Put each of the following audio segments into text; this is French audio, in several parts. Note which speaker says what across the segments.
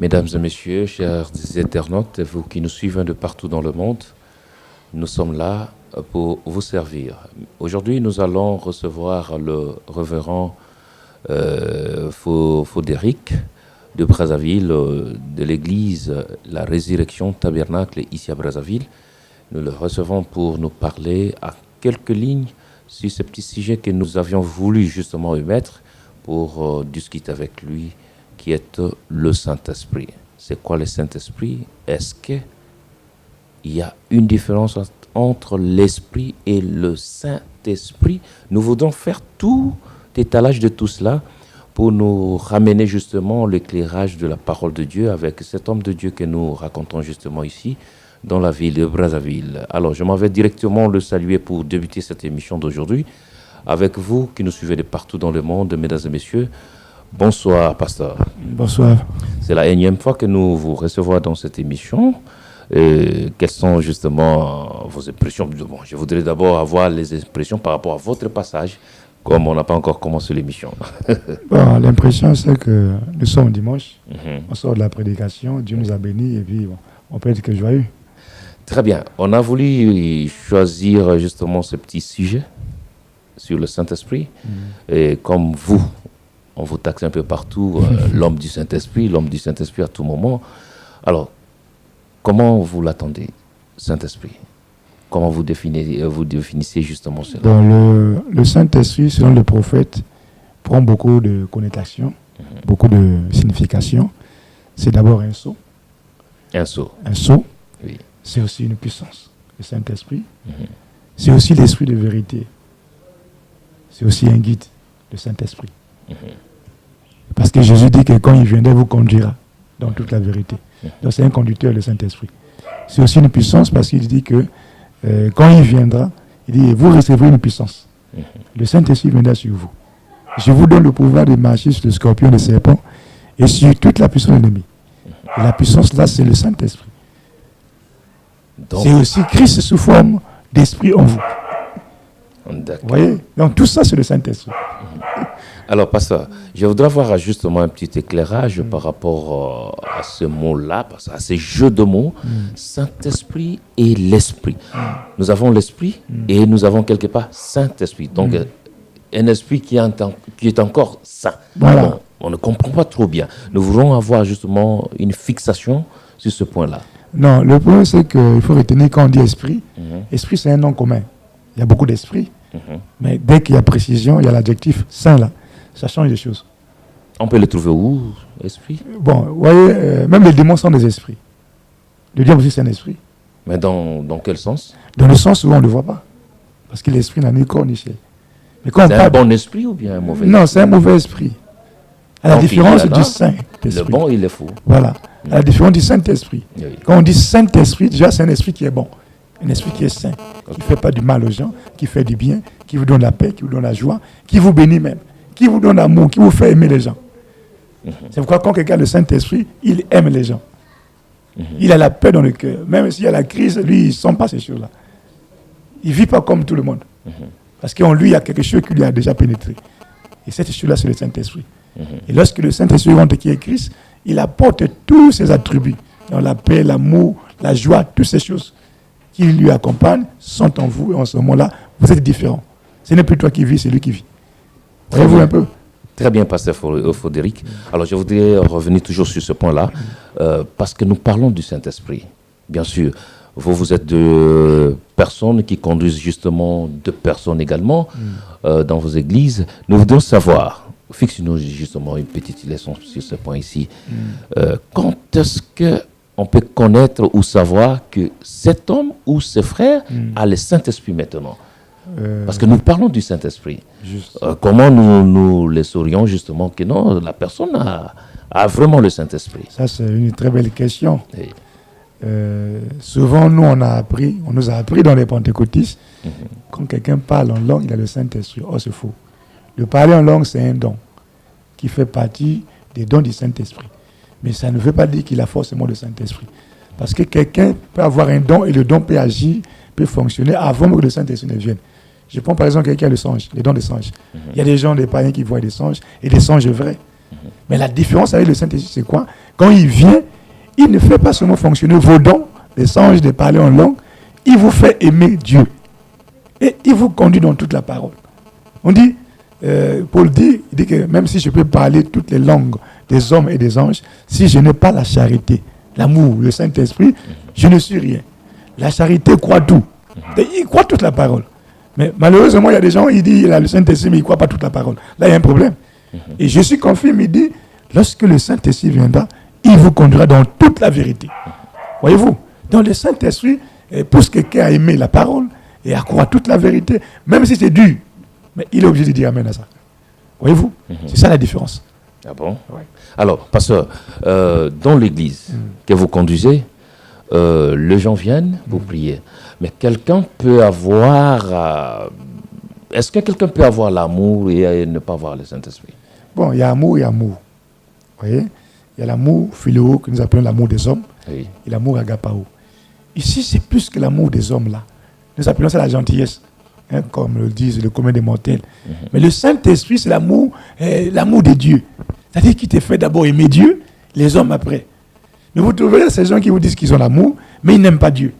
Speaker 1: Mesdames et messieurs, chers internautes, vous qui nous suivez de partout dans le monde, nous sommes là pour vous servir. Aujourd'hui, nous allons recevoir le révérend Fodéric de Brazzaville, de l'église La Résurrection Tabernacle ici à Brazzaville. Nous le recevons pour nous parler à quelques lignes sur ce petit sujet que nous avions voulu justement émettre pour discuter avec lui, qui est le Saint-Esprit. C'est quoi le Saint-Esprit? Est-ce qu'il y a une différence entre l'Esprit et le Saint-Esprit? Nous voudrons faire tout étalage de tout cela pour nous ramener justement l'éclairage de la parole de Dieu avec cet homme de Dieu que nous racontons justement ici dans la ville de Brazzaville. Alors, je m'en vais directement le saluer pour débuter cette émission d'aujourd'hui avec vous qui nous suivez de partout dans le monde, mesdames et messieurs. Bonsoir, pasteur.
Speaker 2: Bonsoir.
Speaker 1: C'est la énième fois que nous vous recevons dans cette émission. Quelles sont justement vos impressions? Bon, je voudrais d'abord avoir les impressions par rapport à votre passage, comme on n'a pas encore commencé l'émission.
Speaker 2: Bon, l'impression, c'est que nous sommes dimanche, on sort de la prédication, Dieu nous a bénis, et puis bon, on peut être que joyeux.
Speaker 1: Très bien. On a voulu choisir justement ce petit sujet sur le Saint-Esprit. Et comme vous, on vous taxe un peu partout, l'homme du Saint-Esprit à tout moment. Alors, comment vous l'attendez, Saint-Esprit? Comment vous définissez justement cela?
Speaker 2: Le Saint-Esprit, selon le prophète, prend beaucoup de connotations, beaucoup de significations. C'est d'abord un sceau.
Speaker 1: Un sceau.
Speaker 2: Un sceau.
Speaker 1: Oui.
Speaker 2: C'est aussi une puissance, le Saint-Esprit. C'est aussi l'esprit de vérité. C'est aussi un guide, le Saint-Esprit. Parce que Jésus dit que quand il viendra, il vous conduira dans toute la vérité. Donc c'est un conducteur, le Saint-Esprit. C'est aussi une puissance parce qu'il dit que quand il viendra, il dit, vous recevrez une puissance. Le Saint-Esprit viendra sur vous. Je vous donne le pouvoir de marcher sur le scorpion, le serpent et sur toute la puissance de l'ennemi. Et la puissance là, c'est le Saint-Esprit. C'est aussi Christ sous forme d'esprit en vous.
Speaker 1: D'accord.
Speaker 2: Vous voyez? Donc tout ça, c'est le Saint-Esprit.
Speaker 1: Alors, pasteur, je voudrais avoir justement un petit éclairage par rapport à ce mot-là, à ces jeux de mots, Saint-Esprit et l'Esprit. Nous avons l'Esprit et nous avons quelque part Saint-Esprit. Donc, un esprit qui est encore saint.
Speaker 2: Voilà.
Speaker 1: Bon, on ne comprend pas trop bien. Nous voulons avoir justement une fixation sur ce point-là.
Speaker 2: Non, le point, c'est qu'il faut retenir quand on dit esprit, esprit, c'est un nom commun. Il y a beaucoup d'esprits, mais dès qu'il y a précision, il y a l'adjectif saint là. Ça change les choses.
Speaker 1: On peut le trouver où, esprit?
Speaker 2: Bon, vous voyez, même les démons sont des esprits. Le diable aussi, c'est un esprit.
Speaker 1: Mais dans quel sens?
Speaker 2: Dans le sens où on ne le voit pas. Parce que l'esprit n'a ni corps ni chair.
Speaker 1: C'est un bon esprit ou bien un mauvais esprit?
Speaker 2: Non, c'est un mauvais esprit. À la différence du Saint-Esprit.
Speaker 1: Le bon, il est faux.
Speaker 2: Voilà. À la différence du Saint-Esprit.
Speaker 1: Oui.
Speaker 2: Quand on dit Saint-Esprit, déjà, c'est un esprit qui est bon. Un esprit qui est saint. Qui ne fait pas du mal aux gens, qui fait du bien, qui vous donne la paix, qui vous donne la joie, qui vous bénit même, qui vous donne l'amour, qui vous fait aimer les gens. C'est pourquoi quand quelqu'un a le Saint-Esprit, il aime les gens. Il a la paix dans le cœur. Même s'il y a la crise, lui, il ne sent pas ces choses-là. Il ne vit pas comme tout le monde. Parce qu'en lui, il y a quelque chose qui lui a déjà pénétré. Et cette chose-là, c'est le Saint-Esprit. Et lorsque le Saint-Esprit rentre qui est Christ, il apporte tous ses attributs. Dans la paix, l'amour, la joie, toutes ces choses qui lui accompagnent sont en vous. Et en ce moment-là, vous êtes différents. Ce n'est plus toi qui vis, c'est lui qui vit. Voyez-vous un peu?
Speaker 1: Très bien, pasteur Fodéric. Alors, je voudrais revenir toujours sur ce point-là, parce que nous parlons du Saint-Esprit. Bien sûr, vous êtes deux personnes qui conduisent justement deux personnes également dans vos églises. Nous voudrions savoir, fixe-nous justement une petite leçon sur ce point ici. Quand est-ce qu'on peut connaître ou savoir que cet homme ou ce frère a le Saint-Esprit maintenant? Parce que nous parlons du Saint-Esprit. Comment nous le saurions justement que non, la personne a vraiment le Saint-Esprit?
Speaker 2: Ça, c'est une très belle question.
Speaker 1: Oui.
Speaker 2: Souvent, on nous a appris dans les pentecôtistes, quand quelqu'un parle en langue, il a le Saint-Esprit. Oh, c'est faux. Le parler en langue, c'est un don qui fait partie des dons du Saint-Esprit. Mais ça ne veut pas dire qu'il a forcément le Saint-Esprit. Parce que quelqu'un peut avoir un don et le don peut agir, peut fonctionner avant que le Saint-Esprit ne vienne. Je prends par exemple quelqu'un qui a le songe, les dons des songes. Il y a des gens, des païens qui voient des songes et des songes vrais. Mais la différence avec le Saint-Esprit, c'est quoi? Quand il vient, il ne fait pas seulement fonctionner vos dons, les anges de parler en langue, il vous fait aimer Dieu. Et il vous conduit dans toute la parole. On dit, Paul dit, il dit que même si je peux parler toutes les langues des hommes et des anges, si je n'ai pas la charité, l'amour, le Saint-Esprit, je ne suis rien. La charité croit tout. Et il croit toute la parole. Mais malheureusement, il y a des gens, ils disent il a le Saint-Esprit, mais ils ne croient pas toute la parole. Là, il y a un problème. Et Jésus confirme, il dit, lorsque le Saint-Esprit viendra, il vous conduira dans toute la vérité. Voyez-vous? Dans le Saint-Esprit, pousse quelqu'un à aimer la parole et à croire toute la vérité, même si c'est dur. Mais il est obligé de dire amen à ça. Voyez-vous? C'est ça la différence.
Speaker 1: Ah bon?
Speaker 2: Ouais.
Speaker 1: Alors, pasteur, dans l'église que vous conduisez, les gens viennent pour prier. Mais quelqu'un peut avoir... est-ce que quelqu'un peut avoir l'amour et ne pas avoir le Saint-Esprit?
Speaker 2: Bon, il y a amour et amour. Vous voyez? Il y a l'amour philéo, que nous appelons l'amour des hommes,
Speaker 1: Oui.
Speaker 2: et l'amour agapao. Ici, c'est plus que l'amour des hommes, là. Nous appelons ça la gentillesse, hein, comme le disent le commun des mortels. Mais le Saint-Esprit, c'est l'amour de Dieu. C'est-à-dire qu'il te fait d'abord aimer Dieu, les hommes après. Mais vous trouverez ces gens qui vous disent qu'ils ont l'amour, mais ils n'aiment pas Dieu.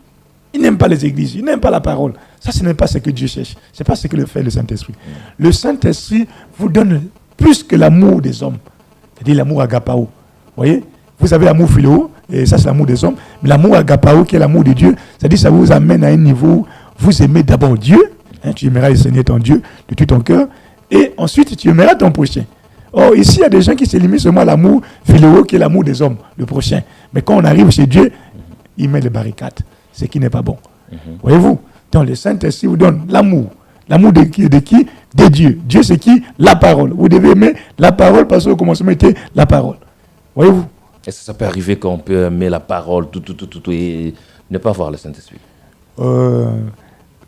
Speaker 2: Ils n'aiment pas les églises, ils n'aiment pas la parole. Ça, ce n'est pas ce que Dieu cherche. Ce n'est pas ce que le fait le Saint-Esprit. Le Saint-Esprit vous donne plus que l'amour des hommes. C'est-à-dire l'amour agapao. Vous voyez? Vous avez l'amour philéo, et ça c'est l'amour des hommes. Mais l'amour agapao, qui est l'amour de Dieu, c'est-à-dire ça vous amène à un niveau où vous aimez d'abord Dieu. Hein, tu aimeras le Seigneur ton Dieu de tout ton cœur. Et ensuite, tu aimeras ton prochain. Or, ici, il y a des gens qui se limitent seulement à l'amour philéo, qui est l'amour des hommes, le prochain. Mais quand on arrive chez Dieu, il met les barricades, ce qui n'est pas bon. Voyez-vous? Donc, le Saint-Esprit vous donne l'amour. L'amour de qui? De Dieu. Dieu, c'est qui? La parole. Vous devez aimer la parole parce qu'au commencement était la parole. Voyez-vous?
Speaker 1: Est-ce que ça peut arriver qu'on peut aimer la parole, tout, et ne pas avoir le Saint-Esprit?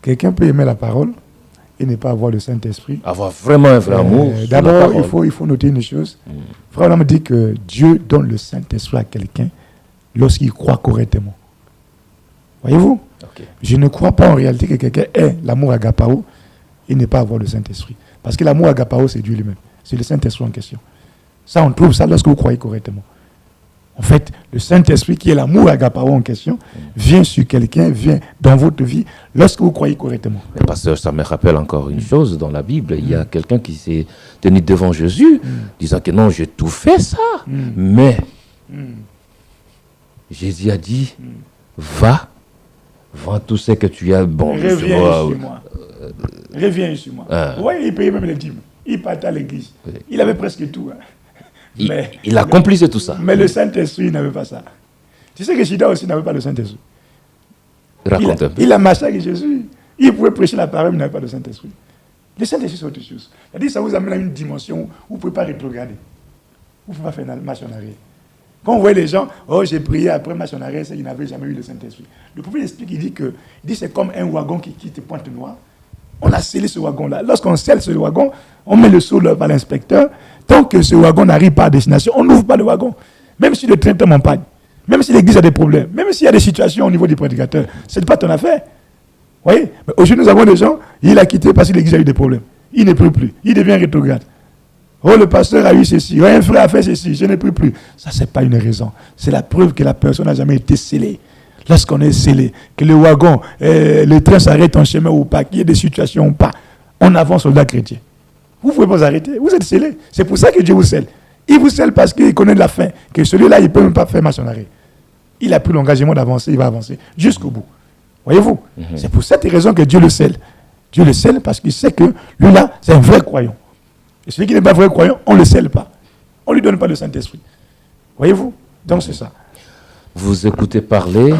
Speaker 2: Quelqu'un peut aimer la parole et ne pas avoir le Saint-Esprit.
Speaker 1: Avoir vraiment un vrai amour.
Speaker 2: D'abord, il faut noter une chose. Frère me dit que Dieu donne le Saint-Esprit à quelqu'un lorsqu'il croit correctement. Voyez-vous?
Speaker 1: Okay.
Speaker 2: Je ne crois pas en réalité que quelqu'un ait l'amour agapao et ne pas avoir le Saint-Esprit. Parce que l'amour agapao, c'est Dieu lui-même. C'est le Saint-Esprit en question. Ça, on trouve ça lorsque vous croyez correctement. En fait, le Saint-Esprit, qui est l'amour agapao en question, vient sur quelqu'un, vient dans votre vie lorsque vous croyez correctement.
Speaker 1: Mais pasteur, ça me rappelle encore une chose dans la Bible. Il y a quelqu'un qui s'est tenu devant Jésus, disant que non, j'ai tout fait ça. Mais Jésus a dit, va, vends tout ce que tu as. Bon,
Speaker 2: Reviens sur moi. Vous voyez, il payait même les dîmes. Il partait à l'église.
Speaker 1: Oui.
Speaker 2: Il avait presque tout. Hein.
Speaker 1: Il accomplissait tout ça.
Speaker 2: Mais le Saint-Esprit n'avait pas ça. Tu sais que Shida aussi n'avait pas le Saint-Esprit.
Speaker 1: Raconte un peu.
Speaker 2: Il a marché avec Jésus. Il pouvait prêcher la parole, mais il n'avait pas le Saint-Esprit. Le Saint-Esprit, c'est autre chose. C'est-à-dire ça vous amène à une dimension où vous ne pouvez pas rétrograder. Vous ne pouvez pas faire marche en arrière. Quand vous voyez les gens, oh, j'ai prié après marche en arrière, c'est qu'ils n'avaient jamais eu le Saint-Esprit. Le prophète explique, il dit c'est comme un wagon qui quitte Pointe-Noire. On a scellé ce wagon-là. Lorsqu'on scelle ce wagon, on met le sceau par l'inspecteur. Tant que ce wagon n'arrive pas à destination, on n'ouvre pas le wagon. Même si le train tombe en panne, même si l'église a des problèmes, même s'il y a des situations au niveau du prédicateur, ce n'est pas ton affaire. Vous voyez? Mais aujourd'hui, nous avons des gens, il a quitté parce que l'église a eu des problèmes. Il ne peut plus. Il devient rétrograde. Oh, le pasteur a eu ceci. Oh, un frère a fait ceci. Je ne peux plus. Ça, ce n'est pas une raison. C'est la preuve que la personne n'a jamais été scellée. Lorsqu'on est scellé, que le wagon, le train s'arrête en chemin ou pas, qu'il y ait des situations ou pas, on avance soldat chrétien. Vous ne pouvez pas arrêter. Vous êtes scellé. C'est pour ça que Dieu vous scelle. Il vous scelle parce qu'il connaît la fin. Que celui-là, il ne peut même pas faire marche en arrêt. Il a pris l'engagement d'avancer. Il va avancer jusqu'au bout. Voyez-vous? C'est pour cette raison que Dieu le scelle. Dieu le scelle parce qu'il sait que lui-là, c'est un vrai croyant. Et celui qui n'est pas vrai croyant, on ne le scelle pas. On ne lui donne pas le Saint-Esprit. Voyez-vous? Donc c'est ça.
Speaker 1: Vous écoutez parler,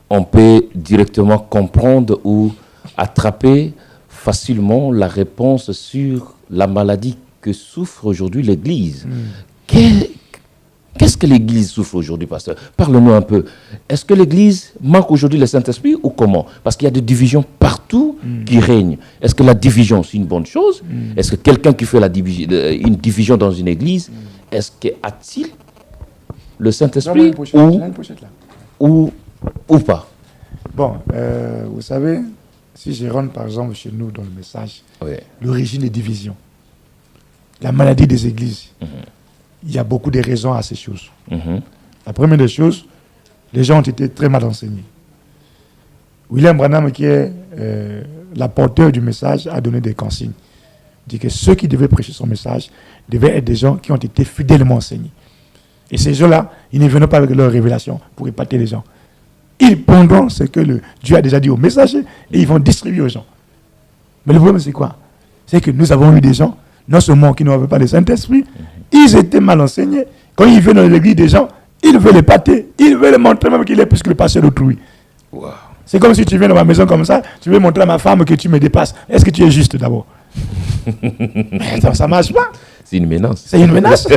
Speaker 1: on peut directement comprendre ou attraper facilement la réponse sur la maladie que souffre aujourd'hui l'Église. Qu'est-ce que l'Église souffre aujourd'hui, pasteur? Parle-nous un peu. Est-ce que l'Église manque aujourd'hui le Saint-Esprit ou comment? Parce qu'il y a des divisions partout qui règnent. Est-ce que la division, c'est une bonne chose? Est-ce que quelqu'un qui fait une division dans une Église, est-ce qu'a-t-il le Saint-Esprit ou pas?
Speaker 2: Bon, vous savez, si je rentre par exemple chez nous dans le message,
Speaker 1: Oui.
Speaker 2: l'origine des divisions, la maladie des églises, il y a beaucoup de raisons à ces choses.
Speaker 1: Mhm.
Speaker 2: La première des choses, les gens ont été très mal enseignés. William Branham, qui est l'apporteur du message, a donné des consignes. Il dit que ceux qui devaient prêcher son message devaient être des gens qui ont été fidèlement enseignés. Et ces gens-là, ils ne venaient pas avec leur révélation pour épater les gens. Ils prendront ce que Dieu a déjà dit aux messagers et ils vont distribuer aux gens. Mais le problème, c'est quoi? C'est que nous avons eu des gens, non seulement qui n'avaient pas de Saint-Esprit, ils étaient mal enseignés. Quand ils viennent dans l'église des gens, ils veulent les pâter, ils veulent montrer même qu'il est plus que le pasteur d'autrui.
Speaker 1: Wow.
Speaker 2: C'est comme si tu viens dans ma maison comme ça, tu veux montrer à ma femme que tu me dépasses. Est-ce que tu es juste d'abord? Mais attends, ça ne marche pas.
Speaker 1: C'est une menace.
Speaker 2: C'est une menace.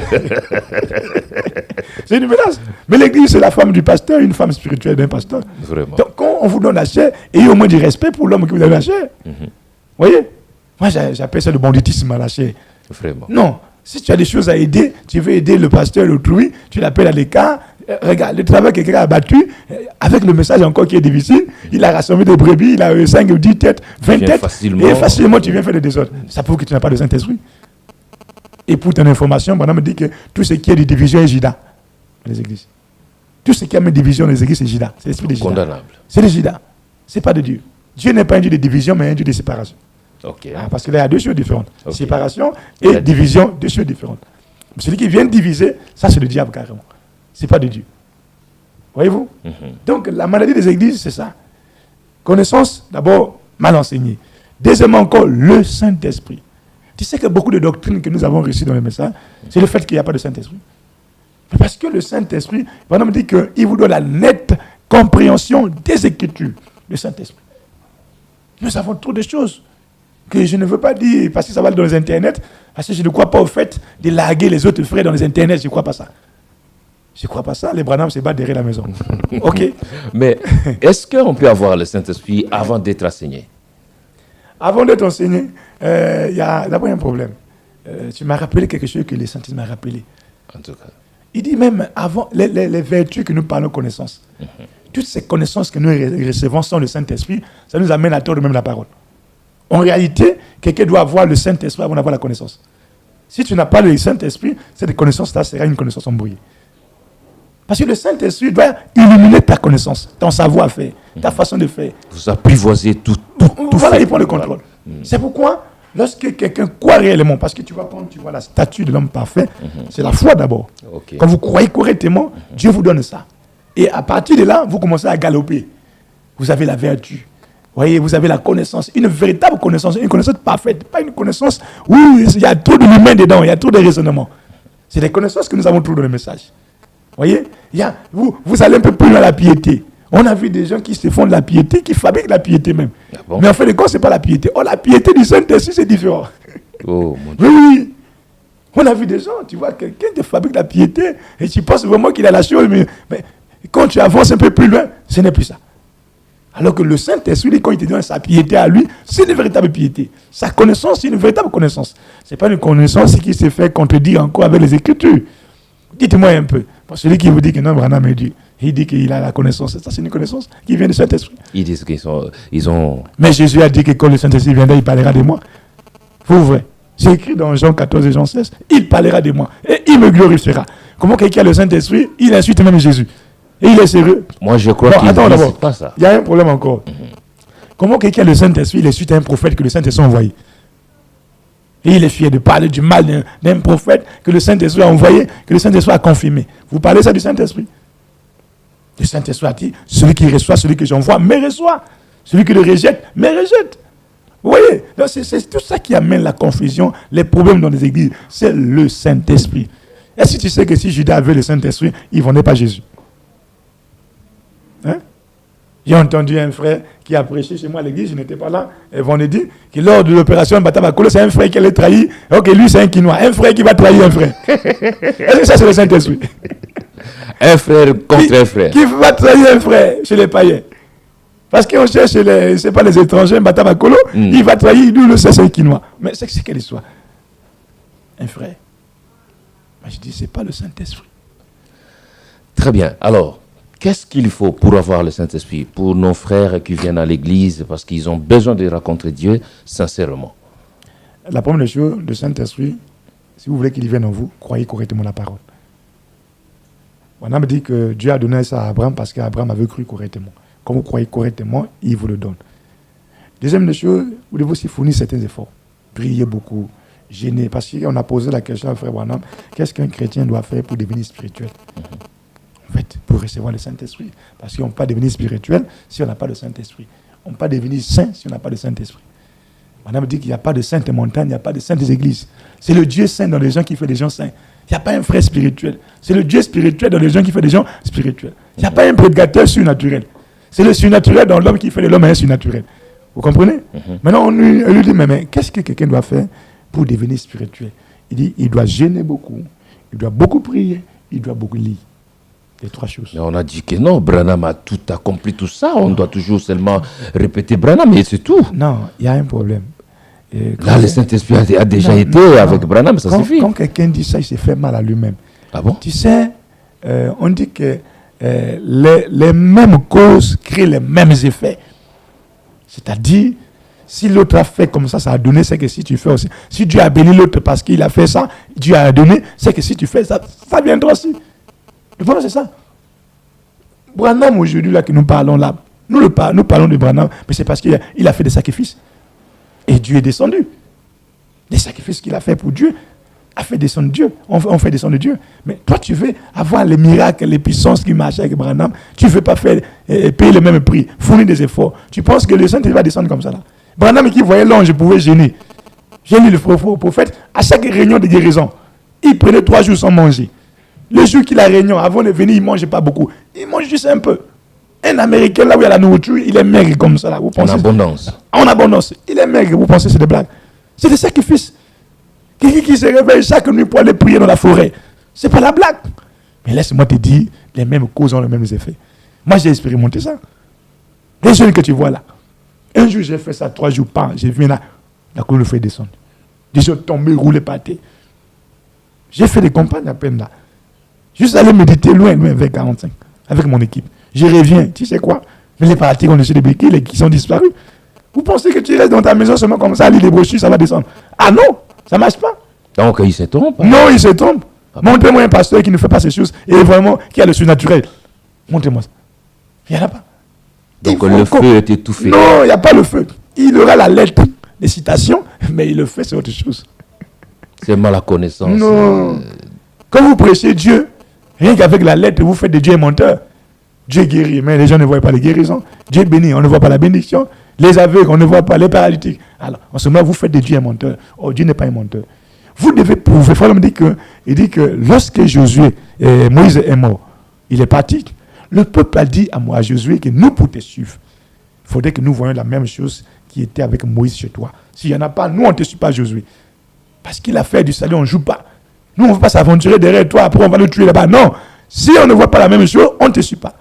Speaker 2: C'est une menace. Mais l'église, c'est la femme du pasteur, une femme spirituelle d'un pasteur.
Speaker 1: Vraiment.
Speaker 2: Donc, quand on vous donne la chair, ayez au moins du respect pour l'homme qui vous donne la chair. Vous voyez? Moi, j'appelle ça le banditisme à la chair.
Speaker 1: Vraiment.
Speaker 2: Non. Si tu as des choses à aider, tu veux aider le pasteur, l'autrui, tu l'appelles à l'écart. Regarde, le travail que quelqu'un a battu, avec le message encore qui est difficile, il a rassemblé des brebis, il a 5 ou 10 têtes, 20 têtes, et facilement tu viens faire des désordres. Ça prouve que tu n'as pas de Saint-Esprit. Et pour ton information, Branham me dit que tout ce qui est de division est Jida dans les églises. Tout ce qui a mis division dans les églises, c'est Jida. C'est l'esprit de Jida.
Speaker 1: Condamnable.
Speaker 2: C'est le Jida. Ce n'est pas de Dieu. Dieu n'est pas un Dieu de division, mais un Dieu de séparation.
Speaker 1: Ok.
Speaker 2: Parce que là, il y a deux choses différentes.
Speaker 1: Okay.
Speaker 2: Séparation et division, deux choses différentes. Celui qui vient diviser, ça c'est le diable carrément. Ce n'est pas de Dieu. Voyez-vous? Donc la maladie des églises, c'est ça. Connaissance, d'abord, mal enseignée. Deuxièmement encore, le Saint-Esprit. Tu sais que beaucoup de doctrines que nous avons reçues dans le message, c'est le fait qu'il n'y a pas de Saint-Esprit. Parce que le Saint-Esprit, Branham dit qu'il vous donne la nette compréhension des Écritures. Le Saint-Esprit. Nous avons trop de choses que je ne veux pas dire parce que ça va dans les internets, parce que je ne crois pas au fait de larguer les autres frères dans les internets. Je ne crois pas ça. Je ne crois pas ça. Les Branham se battent derrière la maison. Ok.
Speaker 1: Mais est-ce qu'on peut avoir le Saint-Esprit avant d'être enseigné?
Speaker 2: Avant d'être enseigné, il y a d'abord un problème. Tu m'as rappelé quelque chose que les Saint-Esprit m'a rappelé.
Speaker 1: En tout cas.
Speaker 2: Il dit même avant les vertus que nous parlons connaissance. Toutes ces connaissances que nous recevons sans le Saint-Esprit, ça nous amène à tordre même la parole. En réalité, quelqu'un doit avoir le Saint-Esprit avant d'avoir la connaissance. Si tu n'as pas le Saint-Esprit, cette connaissance-là sera une connaissance embrouillée. Parce que le Saint-Esprit doit illuminer ta connaissance, ton savoir-faire, ta façon de faire.
Speaker 1: Vous apprivoisez tout
Speaker 2: Voilà, il prend le contrôle. C'est pourquoi, lorsque quelqu'un croit réellement, parce que tu vois, quand tu vois la statue de l'homme parfait, c'est la foi d'abord.
Speaker 1: Okay.
Speaker 2: Quand vous croyez correctement, Dieu vous donne ça. Et à partir de là, vous commencez à galoper. Vous avez la vertu. Voyez, vous avez la connaissance, une véritable connaissance, une connaissance parfaite, pas une connaissance où il y a trop de l'humain dedans, il y a trop de raisonnement. C'est des connaissances que nous avons trouvées dans le message. Voyez, vous allez un peu plus dans la piété. On a vu des gens qui se font de la piété, qui fabriquent la piété même. Ah bon? Mais en fait, de quoi, ce n'est pas la piété. Oh, la piété du Saint-Esprit, c'est différent.
Speaker 1: Oh, mon Dieu.
Speaker 2: Oui. On a vu des gens, tu vois, quelqu'un qui fabrique la piété, et tu penses vraiment qu'il a la chose, mais quand tu avances un peu plus loin, ce n'est plus ça. Alors que le Saint-Esprit, quand il te donne sa piété à lui, c'est une véritable piété. Sa connaissance, c'est une véritable connaissance. Ce n'est pas une connaissance qui se fait contredire encore avec les Écritures. Dites-moi un peu. Parce que celui qui vous dit que non, Branham est Dieu, il dit qu'il a la connaissance. Ça, c'est une connaissance qui vient du Saint-Esprit.
Speaker 1: Ils disent qu'ils ont...
Speaker 2: Mais Jésus a dit que quand le Saint-Esprit viendra, il parlera de moi. Vous vrai. C'est écrit dans Jean 14 et Jean 16. Il parlera de moi et il me glorifiera. Comment quelqu'un a le Saint-Esprit, il insulte même Jésus. Et il est sérieux.
Speaker 1: Moi, je crois qu'il ne pas ça.
Speaker 2: Il y a un problème encore. Comment quelqu'un a le Saint-Esprit, il insulte un prophète que le Saint-Esprit a envoyé. Et il est fier de parler du mal d'un prophète que le Saint-Esprit a envoyé, que le Saint-Esprit a confirmé. Vous parlez ça du Saint-Esprit? Le Saint-Esprit a dit, celui qui reçoit, celui que j'envoie, me reçoit. Celui qui le rejette, me rejette. Vous voyez? Donc c'est tout ça qui amène la confusion, les problèmes dans les églises. C'est le Saint-Esprit. Est-ce que tu sais que si Judas avait le Saint-Esprit, il ne vendait pas Jésus? Hein? J'ai entendu un frère qui a prêché chez moi à l'église, je n'étais pas là, et vendredi, que lors de l'opération Batabakolo, c'est un frère qui allait trahir. Ok, lui c'est un Quinois, un frère qui va trahir un frère. Est-ce que ça c'est le Saint-Esprit?
Speaker 1: Un frère contre un frère.
Speaker 2: Qui va trahir un frère chez les païens? Parce qu'on cherche c'est pas les étrangers, Batabakolo, il va trahir, nous le c'est un Quinois. Mais c'est quelle histoire? Un frère. Mais je dis, c'est pas le Saint-Esprit.
Speaker 1: Très bien, alors... Qu'est-ce qu'il faut pour avoir le Saint-Esprit, pour nos frères qui viennent à l'église parce qu'ils ont besoin de rencontrer Dieu sincèrement?
Speaker 2: La première chose, le Saint-Esprit, si vous voulez qu'il vienne en vous, croyez correctement la parole. Branham dit que Dieu a donné ça à Abraham parce qu'Abraham avait cru correctement. Quand vous croyez correctement, il vous le donne. Deuxième chose, vous devez aussi fournir certains efforts. Prier beaucoup, gêner. Parce qu'on a posé la question à Frère Branham, qu'est-ce qu'un chrétien doit faire pour devenir spirituel? En fait, pour recevoir le Saint-Esprit. Parce qu'on ne peut pas devenir spirituel si on n'a pas le Saint-Esprit. On ne peut pas devenir saint si on n'a pas le Saint-Esprit. Branham dit qu'il n'y a pas de sainte montagne, il n'y a pas de saintes églises. C'est le Dieu saint dans les gens qui fait des gens saints. Il n'y a pas un frère spirituel. C'est le Dieu spirituel dans les gens qui fait des gens spirituels. Il n'y a pas un prédicateur surnaturel. C'est le surnaturel dans l'homme qui fait de l'homme un surnaturel. Vous comprenez? Maintenant, on lui dit, mais qu'est-ce que quelqu'un doit faire pour devenir spirituel? Il dit, il doit jeûner beaucoup, il doit beaucoup prier, il doit beaucoup lire. Les trois choses.
Speaker 1: Mais on a dit que non, Branham a tout accompli, tout ça. On doit toujours seulement répéter Branham, et c'est tout.
Speaker 2: Non, il y a un problème.
Speaker 1: Là, le Saint-Esprit a déjà été avec Branham, ça suffit.
Speaker 2: Quand quelqu'un dit ça, il se fait mal à lui-même.
Speaker 1: Ah bon?
Speaker 2: Tu sais, on dit que les mêmes causes créent les mêmes effets. C'est-à-dire, si l'autre a fait comme ça a donné, c'est que si tu fais aussi. Si Dieu a béni l'autre parce qu'il a fait ça, Dieu a donné, c'est que si tu fais ça, ça viendra aussi. Le problème, c'est ça. Branham, aujourd'hui, là, que nous parlons là, nous parlons de Branham, mais c'est parce qu'il a fait des sacrifices. Et Dieu est descendu. Les sacrifices qu'il a fait pour Dieu a fait descendre Dieu. On fait descendre Dieu. Mais toi, tu veux avoir les miracles, les puissances qui marchent avec Branham. Tu ne veux pas faire payer le même prix, fournir des efforts. Tu penses que le Saint-Esprit va descendre comme ça là. Branham qui voyait l'ange pouvait gêner. J'ai lu le prophète, à chaque réunion de guérison, il prenait 3 jours sans manger. Le jour qu'il a réunion, avant de venir, il ne mangeait pas beaucoup. Il mange juste un peu. Un Américain, là où il y a la nourriture, il est maigre comme ça. Là. Vous pensez,
Speaker 1: en abondance.
Speaker 2: En abondance. Il est maigre. Vous pensez que c'est des blagues? C'est des sacrifices. Quelqu'un qui se réveille chaque nuit pour aller prier dans la forêt. Ce n'est pas la blague. Mais laisse-moi te dire, les mêmes causes ont les mêmes effets. Moi, j'ai expérimenté ça. Les jeunes que tu vois là. Un jour, j'ai fait ça 3 jours par an. J'ai vu là, la colonne de feu descendre. Des gens tombés, roulés par terre. J'ai fait des campagnes à peine là. Juste aller méditer loin vers 45 avec mon équipe. Je reviens, tu sais quoi? Mais les partis qu'on a des béquilles qui sont disparus. Vous pensez que tu restes dans ta maison seulement comme ça, à lire les brochures, ça va descendre? Ah non, ça ne marche pas.
Speaker 1: Donc il se trompe.
Speaker 2: Non, il se trompe. Montrez-moi un pasteur qui ne fait pas ces choses et vraiment qui a le surnaturel. Montrez-moi ça. Il n'y en a pas.
Speaker 1: Donc le feu est étouffé.
Speaker 2: Non, il n'y a pas le feu. Il aura la lettre, les citations, mais il le fait, c'est autre chose.
Speaker 1: C'est mal la connaissance.
Speaker 2: Non. Quand vous prêchez Dieu, rien qu'avec la lettre, vous faites de Dieu un menteur. Dieu guérit, mais les gens ne voient pas les guérisons. Dieu bénit, on ne voit pas la bénédiction. Les aveugles, on ne voit pas les paralytiques. Alors, en ce moment, vous faites de Dieu un menteur. Oh, Dieu n'est pas un menteur. Vous devez prouver. Il dit que lorsque Moïse est mort, il est parti. Le peuple a dit à Josué que nous, pour te suivre, il faudrait que nous voyions la même chose qui était avec Moïse chez toi. S'il n'y en a pas, nous, on ne te suit pas, Josué. Parce qu'il a fait du salut, on ne joue pas. Nous, on ne veut pas s'aventurer derrière toi, après on va le tuer là-bas. Non. Si on ne voit pas la même chose, on ne te suit pas.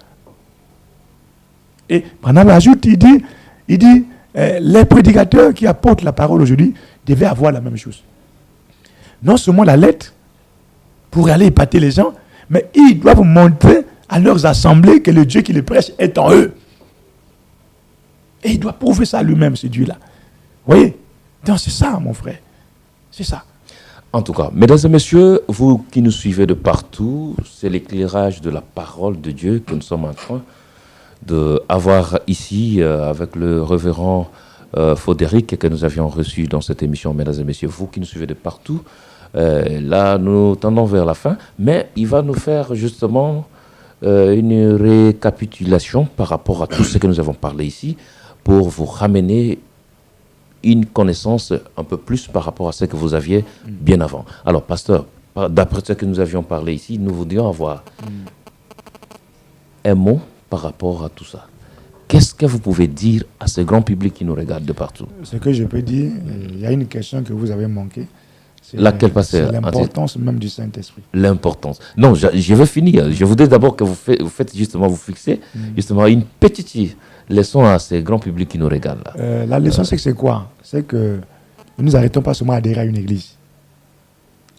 Speaker 2: Et Branham ajoute, il dit les prédicateurs qui apportent la parole aujourd'hui devaient avoir la même chose. Non seulement la lettre, pour aller épater les gens, mais ils doivent montrer à leurs assemblées que le Dieu qui les prêche est en eux. Et il doit prouver ça lui-même, ce Dieu-là. Vous voyez? Donc c'est ça, mon frère. C'est ça.
Speaker 1: En tout cas, mesdames et messieurs, vous qui nous suivez de partout, c'est l'éclairage de la parole de Dieu que nous sommes en train d'avoir ici avec le révérend Fodéric que nous avions reçu dans cette émission, mesdames et messieurs. Vous qui nous suivez de partout, là nous tendons vers la fin, mais il va nous faire justement une récapitulation par rapport à tout ce que nous avons parlé ici pour vous ramener une connaissance un peu plus par rapport à ce que vous aviez bien avant. Alors, pasteur, d'après ce que nous avions parlé ici, nous voudrions avoir un mot par rapport à tout ça. Qu'est-ce que vous pouvez dire à ce grand public qui nous regarde de partout?
Speaker 2: Ce que je peux dire, il y a une question que vous avez manquée.
Speaker 1: Laquelle, pasteur?
Speaker 2: C'est l'importance même du Saint-Esprit.
Speaker 1: L'importance. Non, je vais finir. Je voudrais d'abord que vous faites justement, vous fixez justement une petite leçon à ces grands publics qui nous regardent là.
Speaker 2: La leçon, c'est quoi? C'est que nous n'arrêtons pas seulement à adhérer à une église,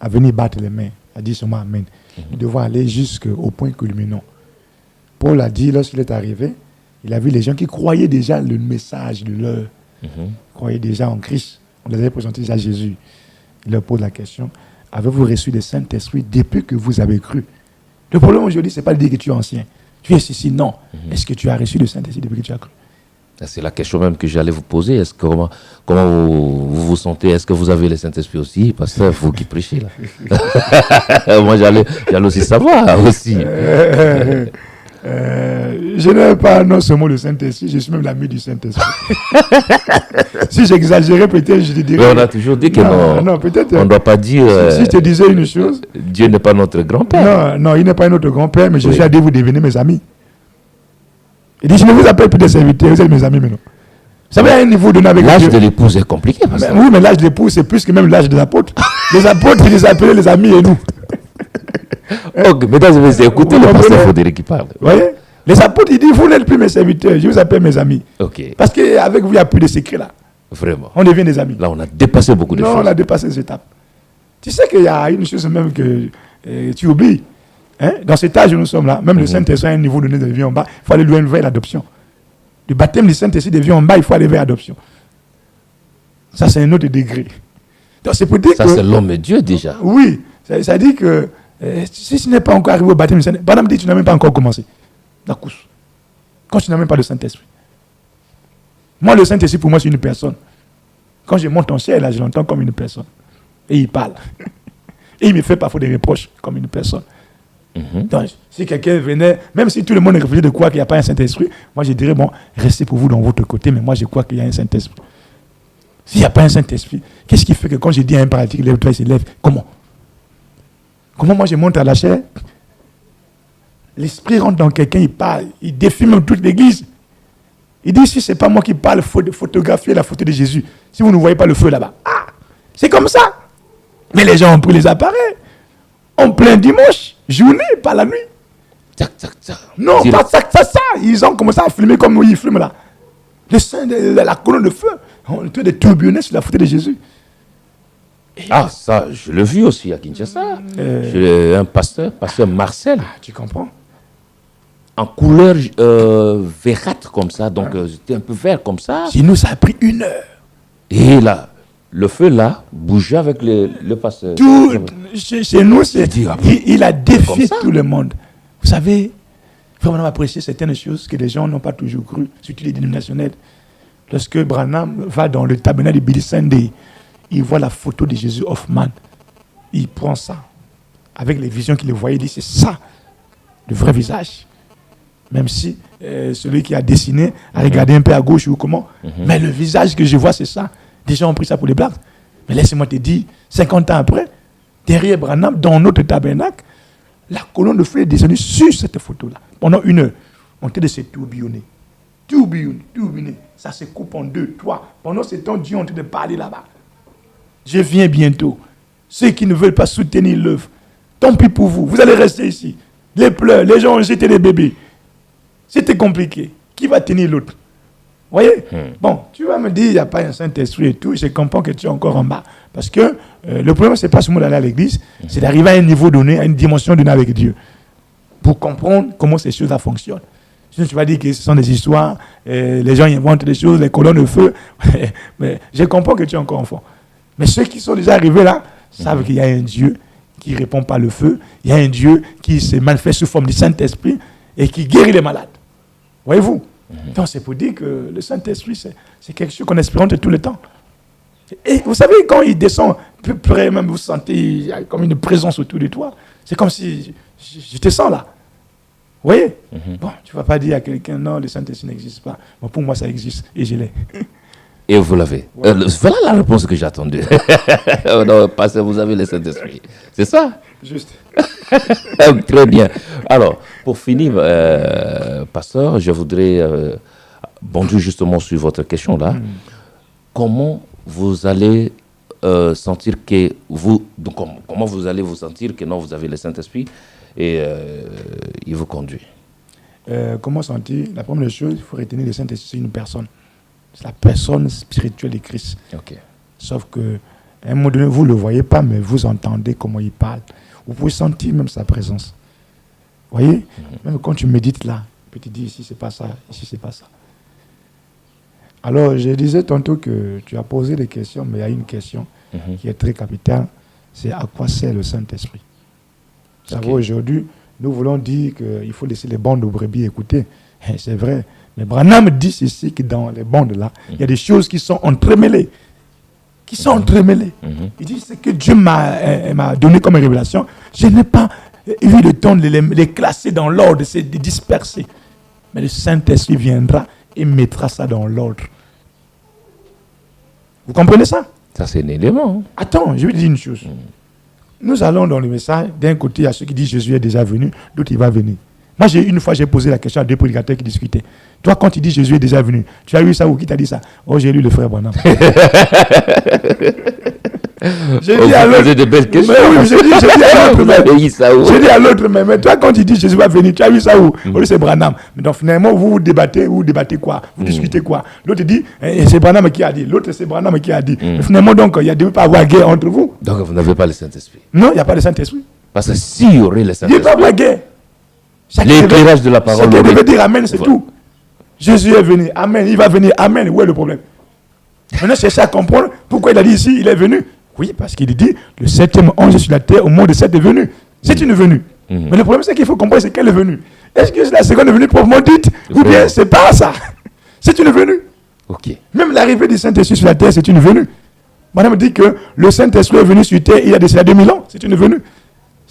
Speaker 2: à venir battre les mains, à dire seulement Amen. Nous devons aller jusqu'au point culminant. Paul a dit, lorsqu'il est arrivé, il a vu les gens qui croyaient déjà le message de leur, croyaient déjà en Christ. On les avait présentés déjà à Jésus. Il leur pose la question, avez-vous reçu le Saint-Esprit depuis que vous avez cru? Le problème aujourd'hui, ce n'est pas de dire que tu es ancien. Tu es ici, non. Est-ce que tu as reçu le Saint-Esprit depuis que tu as cru?
Speaker 1: C'est la question même que j'allais vous poser. Est-ce que, comment vous vous sentez? Est-ce que vous avez le Saint-Esprit aussi? Parce que c'est vous qui prêchez là. Moi, j'allais aussi savoir aussi.
Speaker 2: Je n'ai pas non seulement le Saint-Esprit, je suis même l'ami du Saint-Esprit. Si j'exagérais, peut-être je te dirais.
Speaker 1: Mais on a toujours dit que
Speaker 2: non, peut-être.
Speaker 1: On ne doit pas dire.
Speaker 2: Si je te disais une chose.
Speaker 1: Dieu n'est pas notre grand-père.
Speaker 2: Non, il n'est pas notre grand-père, mais je suis à dire vous devenez mes amis. Il dit, je ne vous appelle plus des serviteurs, vous êtes mes amis maintenant. Vous savez, à un niveau donné avec
Speaker 1: l'âge de l'épouse est compliqué.
Speaker 2: Oui, mais l'âge de l'épouse, c'est plus que même l'âge des apôtres. Les apôtres, ils les appelaient les amis et nous.
Speaker 1: Ok, mesdames et messieurs, écoutez le pasteur Frédéric qui parle.
Speaker 2: Vous voyez? Les apôtres, ils disent, vous n'êtes plus mes serviteurs, je vous appelle mes amis.
Speaker 1: Ok.
Speaker 2: Parce qu'avec vous, il n'y a plus de secret là.
Speaker 1: Vraiment.
Speaker 2: On devient des amis.
Speaker 1: Là, on a dépassé beaucoup de choses.
Speaker 2: Non, on a dépassé ces étapes. Tu sais qu'il y a une chose même que tu oublies. Hein? Dans cet âge où nous sommes là, même le Saint-Esprit à un niveau donné devient en bas, il faut aller loin vers l'adoption. Le baptême du Saint-Esprit devient en bas, il faut aller vers l'adoption. Ça, c'est un autre degré. Donc, c'est pour dire
Speaker 1: ça, c'est l'homme de Dieu déjà.
Speaker 2: Oui, ça dit que si tu n'es pas encore arrivé au baptême du Saint-Esprit, Madame dit tu n'as même pas encore commencé la course. Quand tu n'as même pas le Saint-Esprit. Moi, le Saint-Esprit, pour moi, c'est une personne. Quand je monte en ciel, là, je l'entends comme une personne. Et il parle. Et il me fait parfois des reproches comme une personne. Donc, si quelqu'un venait, même si tout le monde réfléchit de quoi qu'il n'y a pas un Saint-Esprit, moi je dirais, bon, restez pour vous dans votre côté, mais moi je crois qu'il y a un Saint-Esprit. S'il n'y a pas un Saint-Esprit, qu'est-ce qui fait que quand je dis à un paralytique, lève-toi, il se lève? Comment moi je monte à la chair? L'Esprit rentre dans quelqu'un, il parle, il défie même toute l'église. Il dit, si ce n'est pas moi qui parle, il faut photographier la photo de Jésus. Si vous ne voyez pas le feu là-bas, c'est comme ça. Mais les gens ont pris les appareils. En plein dimanche, journée, pas la nuit.
Speaker 1: Tac, tac, tac.
Speaker 2: Non, pas ça. Ils ont commencé à filmer comme ils filment là. Le sein de la colonne de feu. On était des tourbillonnés sur la photo de Jésus.
Speaker 1: Ça, je l'ai vu aussi à Kinshasa. J'ai un pasteur Marcel.
Speaker 2: Tu comprends?
Speaker 1: En couleur verâtre comme ça, donc c'était un peu vert comme ça.
Speaker 2: Chez nous, ça a pris 1 heure.
Speaker 1: Et là, le feu là, bougeait avec le pasteur.
Speaker 2: Chez nous, il a défié tout le monde. Vous savez, il faut vraiment apprécier certaines choses que les gens n'ont pas toujours cru, surtout les dénominationnels. Lorsque Branham va dans le tabernacle de Billy Sunday, il voit la photo de Jésus Hoffman. Il prend ça, avec les visions qu'il voyait, il dit, c'est ça, le vrai visage. Même si celui qui a dessiné a regardé un peu à gauche ou comment, mais le visage que je vois, c'est ça. Des gens ont pris ça pour les blagues. Mais laisse-moi te dire, 50 ans après, derrière Branham, dans notre tabernacle, la colonne de feu est descendue sur cette photo-là. Pendant 1 heure, on était de se tourbillonner. Tourbillonner. Ça se coupe en 2, 3. Pendant ce temps, Dieu est en train de parler là-bas. Je viens bientôt. Ceux qui ne veulent pas soutenir l'œuvre, tant pis pour vous. Vous allez rester ici. Les pleurs, les gens ont jeté les bébés. C'était compliqué. Qui va tenir l'autre? Vous voyez? Bon, tu vas me dire, il n'y a pas un Saint-Esprit et tout. Je comprends que tu es encore en bas. Parce que le problème, ce n'est pas seulement d'aller à l'église, c'est d'arriver à un niveau donné, à une dimension donnée avec Dieu. Pour comprendre comment ces choses-là fonctionnent. Sinon, tu vas dire que ce sont des histoires, les gens inventent des choses, les colonnes de feu. Mais je comprends que tu es encore enfant. Mais ceux qui sont déjà arrivés là savent qu'il y a un Dieu qui ne répond pas le feu. Il y a un Dieu qui se manifeste sous forme du Saint-Esprit et qui guérit les malades. Voyez-vous? Donc, c'est pour dire que le Saint-Esprit, c'est quelque chose qu'on expérimente tout le temps. Et vous savez, quand il descend plus près, même vous sentez il y a comme une présence autour de toi. C'est comme si je te sens là. Vous voyez? Bon, tu ne vas pas dire à quelqu'un, non, le Saint-Esprit n'existe pas. Bon, pour moi, ça existe et je l'ai.
Speaker 1: Et vous l'avez. Voilà la réponse que j'attendais. Non, parce que vous avez le Saint-Esprit. C'est ça?
Speaker 2: Juste.
Speaker 1: Très bien. Alors, pour finir, pasteur, je voudrais bondir justement sur votre question là. Comment vous allez sentir que vous... Donc, comment vous allez vous sentir que non, vous avez le Saint-Esprit et il vous conduit?
Speaker 2: Comment sentir? La première chose, il faut retenir le Saint-Esprit, c'est une personne. C'est la personne spirituelle de Christ.
Speaker 1: Okay.
Speaker 2: Sauf que, à un moment donné, vous ne le voyez pas, mais vous entendez comment il parle. Vous pouvez sentir même sa présence. Vous voyez? Même quand tu médites là, puis tu dis ici c'est pas ça, ici c'est pas ça. Alors, je disais tantôt que tu as posé des questions, mais il y a une question qui est très capitale. c'est à quoi sert le Saint-Esprit. Vous savez, aujourd'hui, nous voulons dire qu'il faut laisser les bandes de brebis écouter. C'est vrai. Mais Branham dit ceci, que dans les bandes là, il y a des choses qui sont entremêlées. Il dit, ce que Dieu m'a donné comme révélation, je n'ai pas eu le temps de les classer dans l'ordre, de disperser. Mais le Saint-Esprit viendra et mettra ça dans l'ordre. Vous comprenez ça?
Speaker 1: Ça, c'est un élément.
Speaker 2: Attends, je vais te dire une chose. Nous allons dans le message, d'un côté, il y a ceux qui disent Jésus est déjà venu, d'autres il va venir. Moi, une fois, j'ai posé la question à deux prédicateurs qui discutaient. Toi, quand tu dis Jésus est déjà venu, tu as lu ça ou qui t'a dit ça? Oh, j'ai lu le frère Branham. J'ai dit à l'autre.
Speaker 1: de belles questions.
Speaker 2: J'ai dit à l'autre. J'ai dit à l'autre, mais toi, quand tu dis Jésus va venir, tu as vu ça où? Oh, c'est Branham. Mais donc, finalement, vous débattez quoi? Vous discutez quoi? L'autre dit, c'est Branham qui a dit. L'autre, c'est Branham qui a dit. Mais finalement, donc, il ne devait pas avoir guerre entre vous.
Speaker 1: Donc, vous n'avez pas le Saint-Esprit.
Speaker 2: Non, il n'y a pas de Saint-Esprit.
Speaker 1: Parce que s'il y aurait le Saint-Esprit.
Speaker 2: Il n'y a pas avoir guerre.
Speaker 1: L'éclairage de la parole.
Speaker 2: Chacun devait dire Amen, c'est tout. Jésus est venu. Amen. Il va venir. Amen. Où est le problème? Maintenant, cherchez à comprendre pourquoi il a dit ici, il est venu. Oui, parce qu'il dit, le 7e ange sur la terre, au moment de cette venue. C'est une venue. Mais le problème, c'est qu'il faut comprendre c'est quelle est venue. Est-ce que c'est la seconde venue proprement dite? Ou bien c'est pas ça? C'est une venue.
Speaker 1: Ok.
Speaker 2: Même l'arrivée du Saint-Esprit sur la terre, c'est une venue. Madame dit que le Saint-Esprit est venu sur terre il y a de cela 2000 ans. C'est une venue.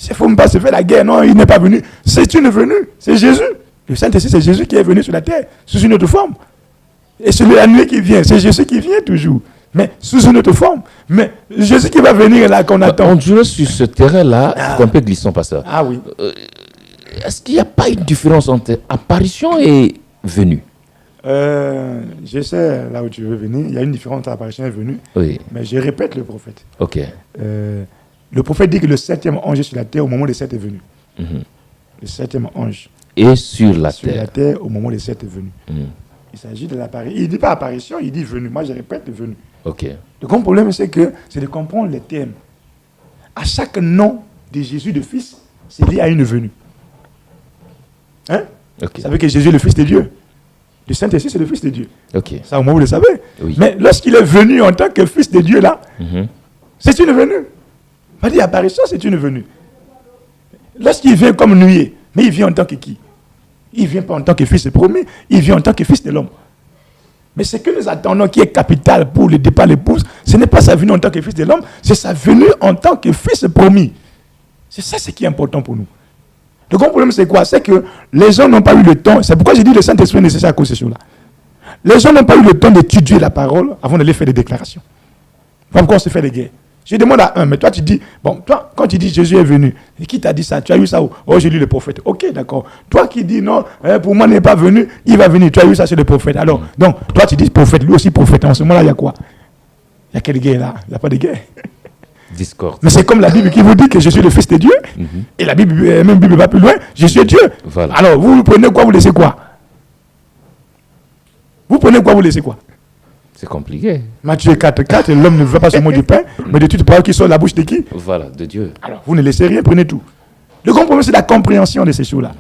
Speaker 2: Il ne faut même pas se faire la guerre. Non, il n'est pas venu. C'est une venue. C'est Jésus. Le Saint-Esprit, c'est Jésus qui est venu sur la terre, sous une autre forme. Et celui la nuit qui vient, c'est Jésus qui vient toujours. Mais sous une autre forme. Mais Jésus qui va venir là, qu'on attend.
Speaker 1: On dirait sur ce terrain-là, c'est un peu glissant, pasteur.
Speaker 2: Ah oui.
Speaker 1: Est-ce qu'il n'y a pas une différence entre apparition et venue?
Speaker 2: Je sais là où tu veux venir. Il y a une différence entre apparition et venue.
Speaker 1: Oui.
Speaker 2: Mais je répète le prophète.
Speaker 1: Ok.
Speaker 2: Le prophète dit que le 7e ange est sur la terre au moment des 7 est venu. Le 7e ange.
Speaker 1: Et sur la
Speaker 2: sur
Speaker 1: terre.
Speaker 2: la terre au moment des 7 est venu. Il s'agit de l'apparition. Il ne dit pas apparition, il dit venu. Moi, je répète venu.
Speaker 1: Ok.
Speaker 2: Le grand problème, c'est de comprendre les termes. À chaque nom de Jésus de Fils, c'est lié à une venue. Hein?
Speaker 1: Ok.
Speaker 2: Vous savez que Jésus est le Fils de Dieu. Le Saint-Esprit, c'est le Fils de Dieu.
Speaker 1: Ok.
Speaker 2: Ça, au moins, vous le savez.
Speaker 1: Oui.
Speaker 2: Mais lorsqu'il est venu en tant que Fils de Dieu, là, c'est une venue. On va dire apparition, c'est une venue. Lorsqu'il vient comme nuée, mais il vient en tant que qui? Il ne vient pas en tant que fils promis, il vient en tant que fils de l'homme. Mais ce que nous attendons qui est capital pour le départ de l'épouse, ce n'est pas sa venue en tant que fils de l'homme, c'est sa venue en tant que fils promis. C'est ça ce qui est important pour nous. Le grand problème, c'est quoi? C'est que les gens n'ont pas eu le temps, c'est pourquoi j'ai dit le Saint-Esprit est nécessaire à cause de cela. Les gens n'ont pas eu le temps d'étudier la parole avant d'aller faire des déclarations. Pourquoi on se fait des guerres? Je demande à un, mais toi tu dis, bon, toi, quand tu dis Jésus est venu, et qui t'a dit ça? Tu as eu ça où? Oh, j'ai lu le prophète. Ok, d'accord. Toi qui dis non, pour moi, il n'est pas venu, il va venir. Tu as eu ça sur le prophète. Alors, donc, toi tu dis prophète, lui aussi prophète. En ce moment-là, il y a quoi? Il y a quelle guerre là? Il n'y a pas de guerre.
Speaker 1: Discorde.
Speaker 2: Mais c'est comme la Bible qui vous dit que je suis le Fils de Dieu. Et la Bible, même Bible va plus loin, je suis Dieu.
Speaker 1: Voilà.
Speaker 2: Alors, vous prenez quoi, vous laissez quoi? Vous prenez quoi, vous laissez quoi?
Speaker 1: C'est compliqué.
Speaker 2: Matthieu 4,4, l'homme ne veut pas seulement du pain, mais de toute parole qui sort de la bouche de qui?
Speaker 1: Voilà, de Dieu.
Speaker 2: Alors, vous ne laissez rien, prenez tout. Le grand problème, c'est la compréhension de ces choses-là.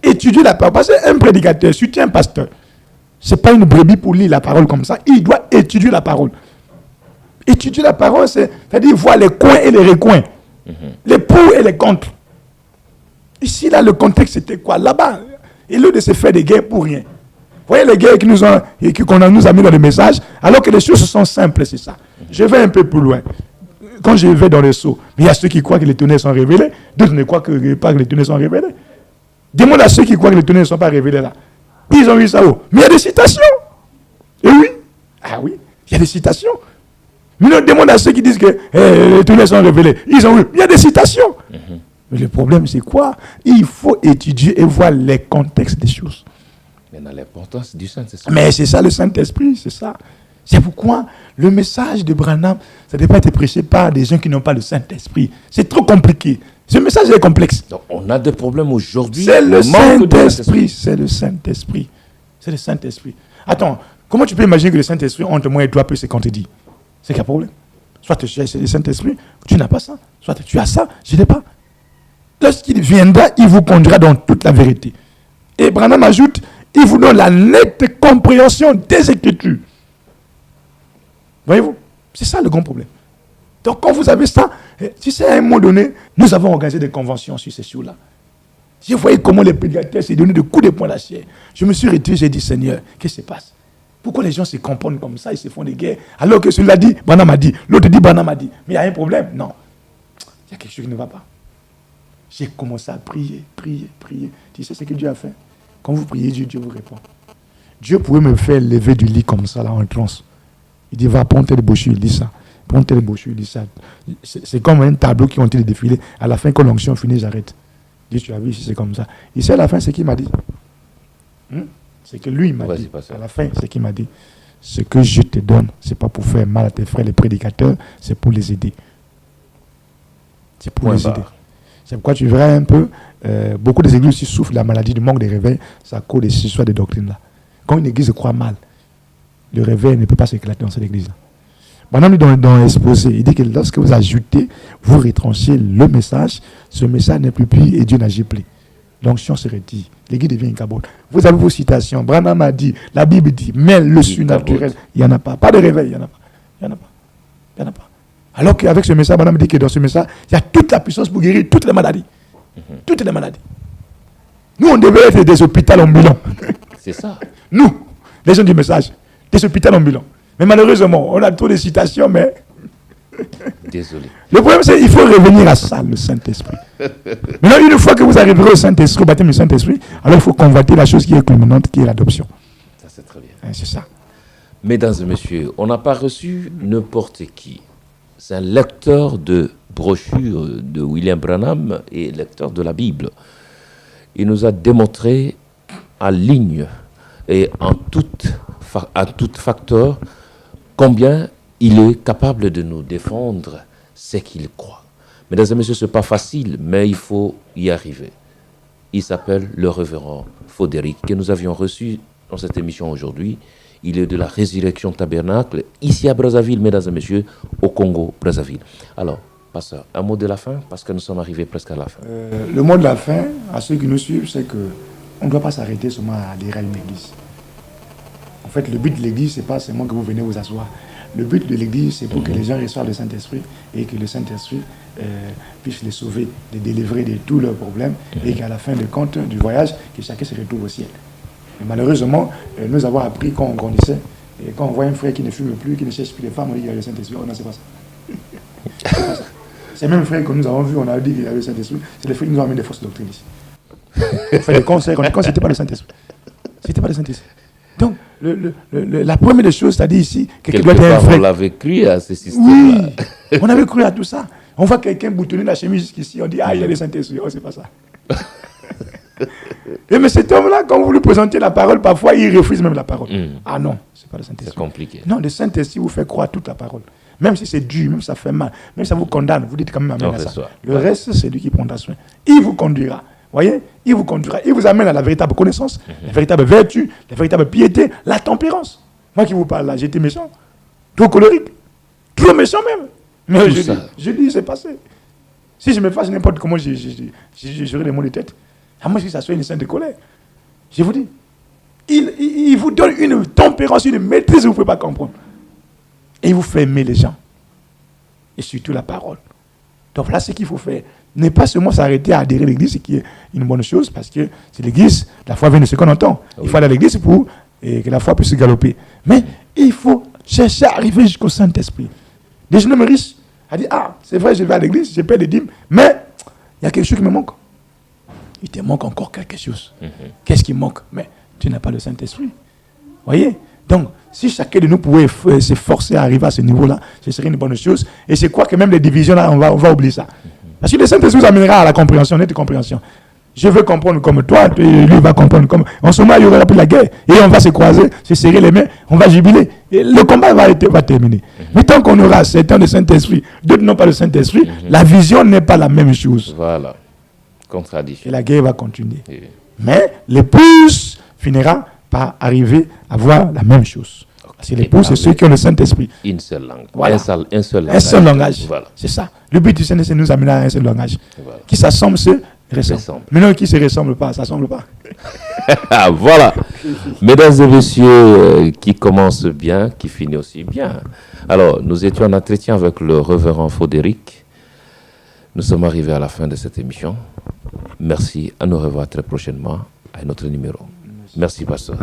Speaker 2: Étudier la parole. Parce qu'un prédicateur, si tu es un pasteur, ce n'est pas une brebis pour lire la parole comme ça. Il doit étudier la parole. Étudier la parole, c'est-à-dire voir les coins et les recoins. Les pour et les contre. Ici, là, le contexte, c'était quoi? Là-bas, et lieu de se faire des guerres pour rien. Vous voyez les guerres qu'on nous a mis dans le message, alors que les choses sont simples, c'est ça. Je vais un peu plus loin. Quand je vais dans les seaux, il y a ceux qui croient que les tonnerres sont révélés, d'autres ne croient pas que les tonnerres sont révélés. Demande à ceux qui croient que les tonnerres ne sont pas révélés là. Ils ont vu ça où? Mais il y a des citations. Et oui. Ah oui, il y a des citations. Mais on demande à ceux qui disent que les tonnerres sont révélés. Ils ont vu. Il y a des citations. Mais le problème, c'est quoi? Il faut étudier et voir les contextes des choses.
Speaker 1: Maintenant, l'importance du Saint-Esprit.
Speaker 2: Mais c'est ça le Saint-Esprit, c'est ça. C'est pourquoi le message de Branham, ça ne doit pas être prêché par des gens qui n'ont pas le Saint-Esprit. C'est trop compliqué. Ce message est complexe.
Speaker 1: Donc, on a des problèmes aujourd'hui.
Speaker 2: C'est le Saint-Esprit. C'est le Saint-Esprit. C'est le Saint-Esprit. Attends, comment tu peux imaginer que le Saint-Esprit, entre moi et toi, peut se contredire? C'est qu'il y a problème. Soit tu as le Saint-Esprit, tu n'as pas ça. Soit tu as ça, je n'ai pas. Lorsqu'il viendra, il vous conduira dans toute la vérité. Et Branham ajoute, il vous donne la nette compréhension des Écritures. Voyez-vous? C'est ça le grand problème. Donc quand vous avez ça, Tu sais, à un moment donné, nous avons organisé des conventions sur ces choses-là. Je voyais comment les prédicateurs s'est donné de coups de poing à la chair. Je me suis retiré, j'ai dit, Seigneur, qu'est-ce qui se passe? Pourquoi les gens se comportent comme ça, ils se font des guerres? Alors que celui-là dit, Branham a dit, l'autre dit, Branham a dit. Mais il y a un problème? Non. Il y a quelque chose qui ne va pas. J'ai commencé à prier. Tu sais ce que Dieu a fait? Quand vous priez, Dieu vous répond. Dieu pouvait me faire lever du lit comme ça, là, en transe. Il dit, va, prends tes brochures, il dit ça. Prends tes brochures, il dit ça. C'est comme un tableau qui ont été défilés. À la fin, quand l'onction finit, j'arrête. Dieu, tu as vu, c'est comme ça. Et c'est à la fin, c'est qu'il m'a dit. C'est que lui, il m'a dit. À la fin, c'est qu'il m'a dit. Ce que je te donne, ce n'est pas pour faire mal à tes frères, les prédicateurs, c'est pour les aider. C'est pour les aider. C'est pourquoi tu verras un peu, beaucoup des églises qui souffrent de la maladie du manque de réveil, c'est à cause de ces histoires de doctrines-là. Quand une église croit mal, le réveil ne peut pas s'éclater dans cette église-là. Maintenant, dans l'exposé, il dit que lorsque vous ajoutez, vous retranchez le message, ce message n'est plus pur et Dieu n'agit plus. L'onction se retire. L'église devient une cabote. Vous avez vos citations. Branham a dit, la Bible dit, mais le surnaturel, il n'y en a pas. Pas de réveil, il n'y en a pas. Il n'y en a pas. Alors qu'avec ce message, Branham dit que dans ce message, il y a toute la puissance pour guérir toutes les maladies. Toutes les maladies. Nous, on devait être des hôpitaux ambulants.
Speaker 1: C'est ça.
Speaker 2: Nous, les gens du message, des hôpitaux ambulants. Mais malheureusement, on a trop de citations, mais...
Speaker 1: Désolé.
Speaker 2: Le problème, c'est qu'il faut revenir à ça, le Saint-Esprit. Maintenant, une fois que vous arriverez au Saint-Esprit, au baptême du Saint-Esprit, alors il faut convoiter la chose qui est culminante, qui est l'adoption.
Speaker 1: Ça, c'est très bien.
Speaker 2: C'est ça.
Speaker 1: Mesdames et messieurs, on n'a pas reçu n'importe qui. C'est un lecteur de brochures de William Branham et lecteur de la Bible. Il nous a démontré à ligne et à tout facteur combien il est capable de nous défendre ce qu'il croit. Mesdames et messieurs, ce n'est pas facile, mais il faut y arriver. Il s'appelle le révérend Foderic, que nous avions reçu dans cette émission aujourd'hui. Il est de la Résurrection Tabernacle, ici à Brazzaville, mesdames et messieurs, au Congo-Brazzaville. Alors, pasteur, un mot de la fin, parce que nous sommes arrivés presque à la fin.
Speaker 2: Le mot de la fin, à ceux qui nous suivent, c'est qu'on ne doit pas s'arrêter seulement à adhérer à une église. En fait, le but de l'église, ce n'est pas seulement que vous venez vous asseoir. Le but de l'église, c'est pour que les gens reçoivent le Saint-Esprit et que le Saint-Esprit puisse les sauver, les délivrer de tous leurs problèmes et qu'à la fin de compte du voyage, que chacun se retrouve au ciel. Et malheureusement, nous avons appris quand on grandissait, et quand on voit un frère qui ne fume plus, qui ne cherche plus les femmes, on dit qu'il y a le Saint-Esprit. Oh non, c'est pas ça. C'est pas ça. Ces mêmes frères que nous avons vus, on a dit qu'il y avait le Saint-Esprit, c'est les frères qui nous ont amené des fausses doctrines ici. On fait des conseils, on dit que c'était pas le Saint-Esprit. C'était pas le Saint-Esprit. Donc, la première des choses, c'est-à-dire ici, quelqu'un doit être un frère.
Speaker 1: On l'avait cru à ce système-là.
Speaker 2: Oui, on avait cru à tout ça. On voit quelqu'un boutonner la chemise jusqu'ici, on dit, ah, il y a le Saint-Esprit. Oh, c'est pas ça. Mais cet homme-là, quand vous lui présentez la parole, parfois, il refuse même la parole. Ah non, c'est pas le Saint-Esprit.
Speaker 1: C'est compliqué.
Speaker 2: Non, le Saint-Esprit vous fait croire toute la parole. Même si c'est dur, même si ça fait mal, même si ça vous condamne, vous dites quand même amen à ça. Le reste, c'est lui qui prendra soin. Il vous conduira. Voyez, il vous conduira, il vous amène à la véritable connaissance, la véritable vertu, la véritable piété, la tempérance. Moi qui vous parle là, j'étais méchant, trop colérique, trop méchant même. Mais je dis, c'est passé. Si je me fasse n'importe comment, j'aurai des maux de tête. À moins que ça soit une scène de colère. Je vous dis, il vous donne une tempérance, une maîtrise que vous ne pouvez pas comprendre. Et il vous fait aimer les gens. Et surtout la parole. Donc voilà ce qu'il faut faire. Ne pas seulement s'arrêter à adhérer à l'église, ce qui est une bonne chose, parce que c'est l'église, la foi vient de ce qu'on entend. Il faut aller à l'église pour que la foi puisse se galoper. Mais il faut chercher à arriver jusqu'au Saint-Esprit. Des jeunes hommes riches a dit, ah, c'est vrai, je vais à l'église, je paie les dîmes, mais il y a quelque chose qui me manque. Il te manque encore quelque chose. Qu'est-ce qui manque? Mais tu n'as pas le Saint-Esprit. Voyez? Donc, si chacun de nous pouvait s'efforcer à arriver à ce niveau-là, ce serait une bonne chose. Et je crois que même les divisions, là, on va oublier ça. Parce que le Saint-Esprit vous amènera à la compréhension, nette compréhension. Je veux comprendre comme toi, lui va comprendre comme... En ce moment, il y aura plus la guerre. Et on va se croiser, se serrer les mains, on va jubiler. Et le combat va terminer. Mais tant qu'on aura certains de Saint-Esprit, d'autres n'ont pas le Saint-Esprit, la vision n'est pas la même chose.
Speaker 1: Voilà. Contradiction.
Speaker 2: Et la guerre va continuer. Mais l'épouse finira par arriver à voir la même chose. Parce que l'épouse, c'est ceux qui ont le Saint-Esprit.
Speaker 1: Une seule langue.
Speaker 2: Voilà.
Speaker 1: Un seul langage.
Speaker 2: Un seul langage.
Speaker 1: Voilà.
Speaker 2: C'est ça. Le but du Saint-Esprit, c'est nous amener à un seul langage.
Speaker 1: Voilà.
Speaker 2: Qui s'assemble, se ressemble. Maintenant, qui ne se ressemble pas, ça ne s'assemble pas.
Speaker 1: Voilà. Mesdames et messieurs, qui commencent bien, qui finissent aussi bien. Alors, nous étions en entretien avec le révérend Foderic. Nous sommes arrivés à la fin de cette émission. Merci, à nous revoir très prochainement à un autre numéro. Merci, pasteur.